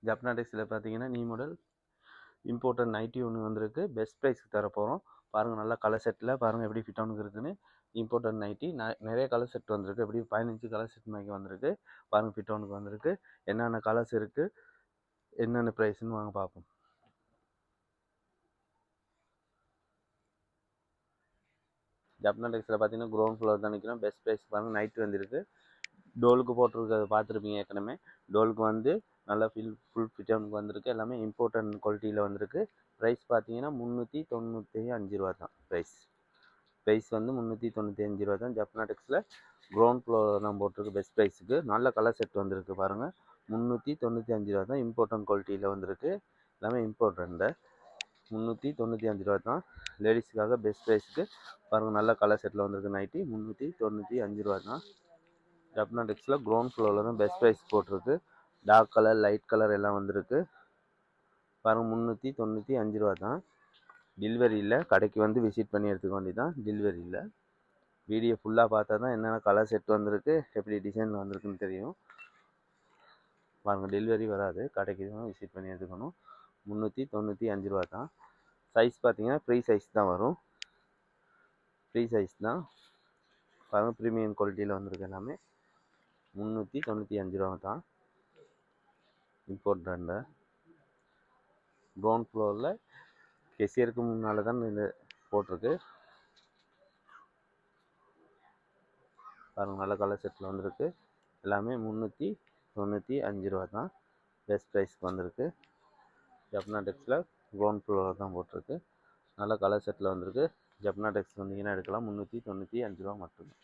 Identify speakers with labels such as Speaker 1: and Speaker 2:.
Speaker 1: ஜப்னா டெக்ஸில் பார்த்தீங்கன்னா new model imported nightie ஒன்று வந்திருக்கு. பெஸ்ட் ப்ரைஸ்க்கு தர போகிறோம். பாருங்கள், நல்லா கலர் செட்டில் பாருங்கள் எப்படி ஃபிட் ஆனுக்கு இருக்குதுன்னு. இம்போர்ட்டட் நைட்டி நிறைய கலர் செட் வந்திருக்கு. எப்படி 15 கலர் செட் மாதிரி வந்திருக்கு. பாருங்கள் ஃபிட் ஆனுக்கு வந்திருக்கு. என்னென்ன கலர்ஸ் இருக்குது, என்னென்ன ப்ரைஸ்ன்னு வாங்க பார்ப்போம். ஜப்னா டெக்ஸில் பார்த்தீங்கன்னா கிரவுண்ட் ஃப்ளோர் தான் நிற்கிறோம். பெஸ்ட் ப்ரைஸ் பாருங்கள், நைட்டு வந்திருக்கு. டோலுக்கு போட்டிருக்கிறத பார்த்துருப்பீங்க ஏற்கனவே. டோலுக்கு வந்து நல்லா ஃபுல் ஃபிட்டானுக்கு வந்திருக்கு. எல்லாமே இம்போர்ட்டன்ட் குவாலிட்டியில் வந்திருக்கு. ப்ரைஸ் பார்த்தீங்கன்னா 395 ரூபா தான் ப்ரைஸ் வந்து 395 ரூபா தான். ஜப்னா டெக்ஸில் கிரவுண்ட் ஃப்ளோர் தான் போட்டிருக்கு பெஸ்ட் ப்ரைஸுக்கு. நல்ல கலர் செட் வந்திருக்கு பாருங்கள். 395 ரூபா தான். இம்போர்ட்டன்ட் குவாலிட்டியில் வந்திருக்கு. எல்லாமே இம்போர்ட்டன்ட். 395 ரூபா தான். லேடிஸுக்காக பெஸ்ட் ப்ரைஸுக்கு பாருங்கள், நல்ல கலர் செட்டில் வந்திருக்கு. நைட்டி 395 ரூபா தான். ஜப்னா டெக்ஸில் கிரவுண்ட் ஃப்ளோரில் தான் பெஸ்ட் ப்ரைஸ் போட்டிருக்கு. டார்க் கலர், லைட் கலர் எல்லாம் வந்திருக்கு பாருங்கள். 395 ரூபா தான். டெலிவரி இல்லை. கடைக்கு வந்து விசிட் பண்ணி எடுத்துக்க வேண்டியதான். டெலிவரி இல்லை. வீடியோ ஃபுல்லாக பார்த்தா தான் என்னென்ன கலர் செட் வந்திருக்கு, எப்படி டிசைனில் வந்திருக்குன்னு தெரியும். பாருங்கள், டெலிவரி வராது. கடைக்கு தான் விசிட் பண்ணி எடுத்துக்கணும். 395 ரூபா தான். சைஸ் பார்த்தீங்கன்னா ஃப்ரீ சைஸ் தான் வரும். ஃப்ரீ சைஸ் தான் பாருங்கள். ப்ரீமியம் குவாலிட்டியில் வந்திருக்கு. எல்லாமே 395 ரூபா தான். Import brand. கிரவுண்ட் ஃப்ளோரில் கெசியருக்கு முன்னால் தான் இந்த போட்டிருக்கு பாருங்கள். நல்ல கலர் செட்டில் வந்திருக்கு. எல்லாமே 395 ரூபா தான். பெஸ்ட் ப்ரைஸ்க்கு வந்திருக்கு. ஜப்னா டெக்ஸில் கிரவுண்ட் ஃப்ளோரில் தான் போட்டிருக்கு. நல்ல கலர் செட்டில் வந்திருக்கு. ஜப்னா டெக்ஸ் வந்தீங்கன்னா எடுக்கலாம். 395 ரூபா மட்டும்தான்.